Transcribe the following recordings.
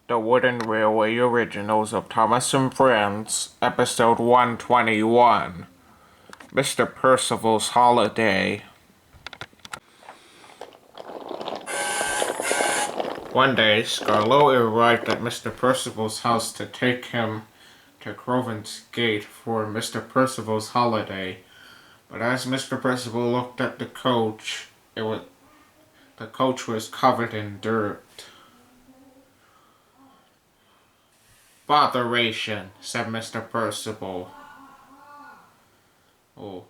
The Wooden Railway Originals of Thomas and Friends, Episode 121, Mr. Percival's Holiday. One day, Scarlet arrived at Mr. Percival's house to take him to Croven's Gate for Mr. Percival's holiday. But as Mr. Percival looked at the coach, the coach was covered in dirt. Botheration, said Mr. Percival. Oh,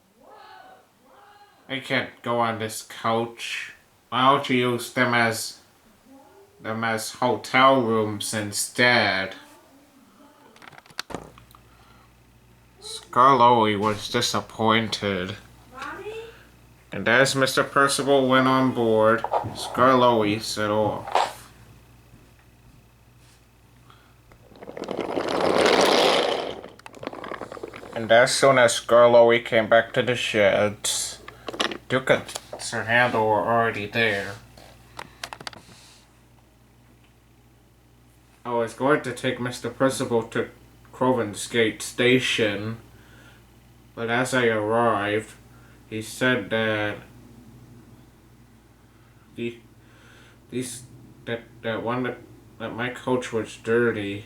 I can't go on this coach. Why don't you use them as hotel rooms instead? Scarlet was disappointed. And as Mr. Percival went on board, Scarlet set off. And as soon as Scarlet came back to the sheds, Duke and Sir Handel were already there. I was going to take Mr. Percival to Croven's Gate Station, but as I arrived, he said that that my coach was dirty,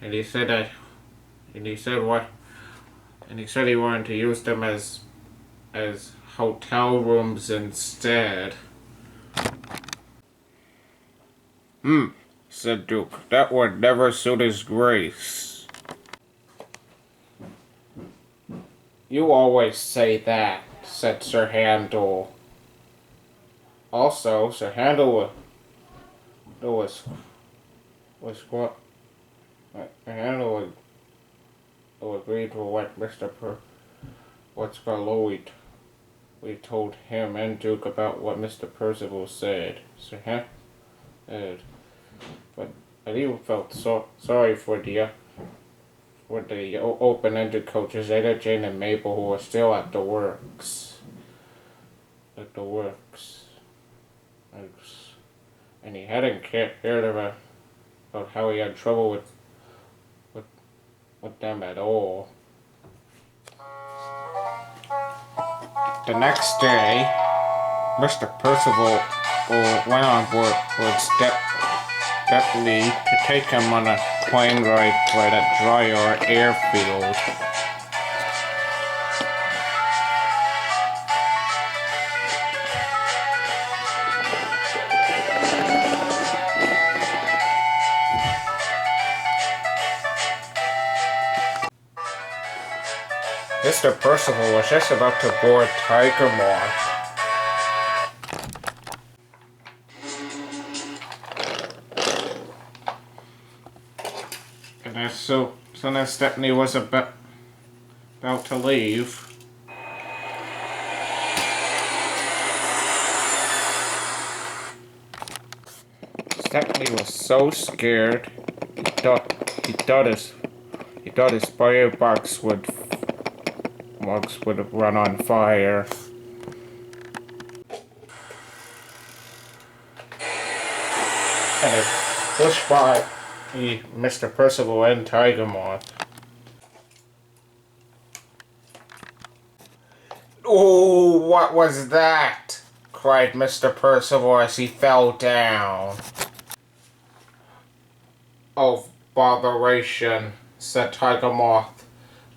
and he said he wanted to use them as hotel rooms instead. Said Duke. That would never suit his grace. You always say that, said Sir Handel. Also, Sir Handel agreed to what Scarlet we told him and Duke about what Mr. Percival said. Sir Handel, but I even felt sorry for the open-ended coaches, Ada, Jane, and Mabel, who were still at the works. And he hadn't cared about how he had trouble with them at all. The next day, Mr. Percival went on board with Deputy to take him on a plane ride at Dryer Airfield. Mr. Percival was just about to board Tiger Moth. And as soon as Stephanie was about to leave, Stephanie was so scared he thought his firebox would run on fire. And it pushed by Mr. Percival and Tiger Moth. "Oh, what was that?" cried Mr. Percival as he fell down. "Oh, botheration," said Tiger Moth.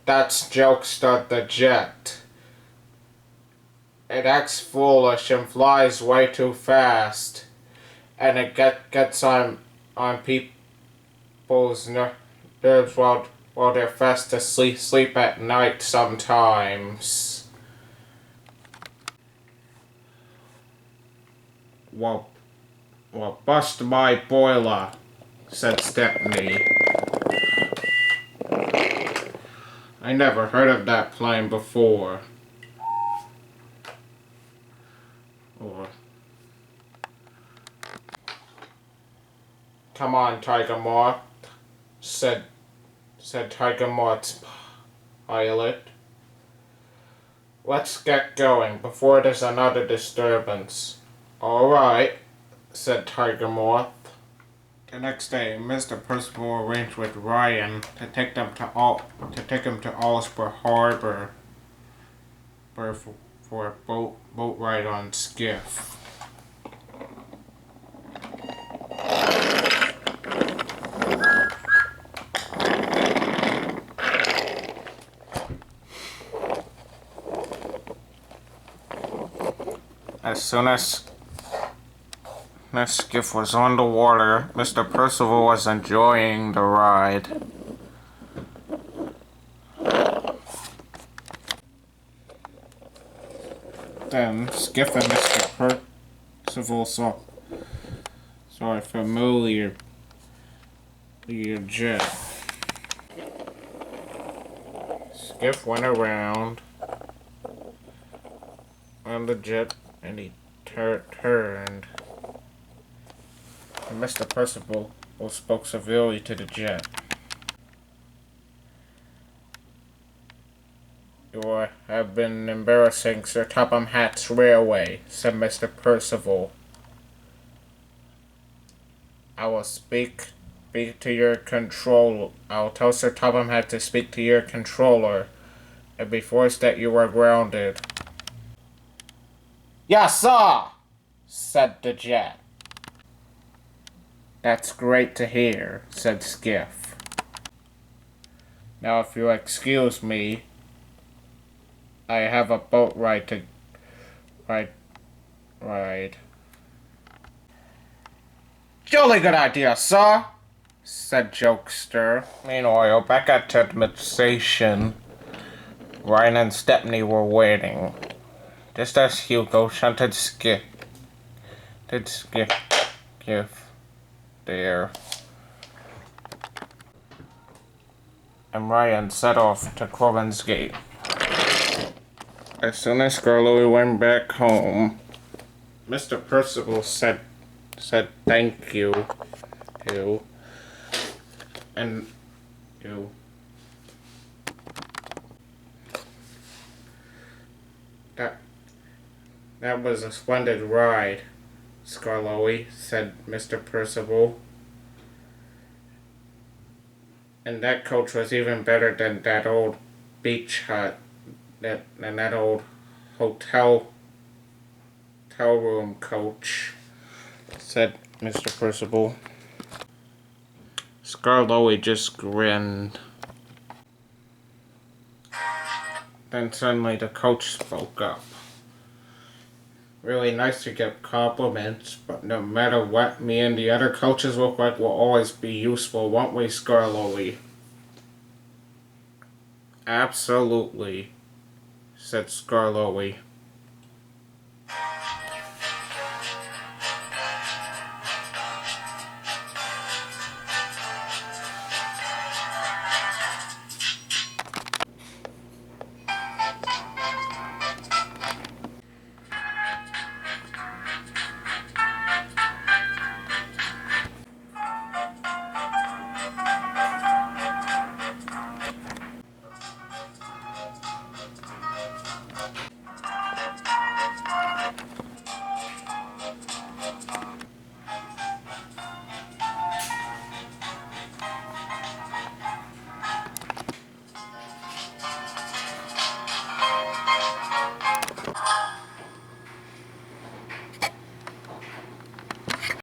"That's Jokester the Jet. It acts foolish and flies way too fast, and it gets on people's nerves while they're fast asleep at night sometimes." Well, bust my boiler," said Stepney. "I never heard of that plane before." "Come on, Tiger Moth," said Tiger Moth's pilot. "Let's get going before there's another disturbance." "All right," said Tiger Moth. The next day, Mr. Percival arranged with Ryan to take him to Allsburg Harbor for a boat ride on skiff. As soon as the skiff was on the water, Mr. Percival was enjoying the ride. Then, Skiff and Mr. Percival saw a familiar jet. Skiff went around on the jet and he turned. And Mr. Percival spoke severely to the jet. "You have been embarrassing Sir Topham Hatt's railway," said Mr. Percival. "I will speak to your controller. I will tell Sir Topham Hatt to speak to your controller and be forced that you are grounded." "Yes, sir," said the jet. "That's great to hear," said Skiff. "Now, if you'll excuse me, I have a boat ride to ride. "Jolly good idea, sir," said Jokester. Meanwhile, back at the station, Ryan and Stepney were waiting. Just as Hugo shunted Skiff there. And Ryan set off to Crovan's Gate. As soon as Scarlowe went back home, Mr. Percival said thank you, and that was a splendid ride, Scarlowe, said Mr. Percival. And that coach was even better than that old beach hut, and that old hotel room coach, said Mr. Percival. Scarlowe just grinned. Then suddenly the coach spoke up. "Really nice to get compliments, but no matter what me and the other coaches look like, we'll always be useful, won't we, Scarlowe?" "Absolutely," said Scarlowe.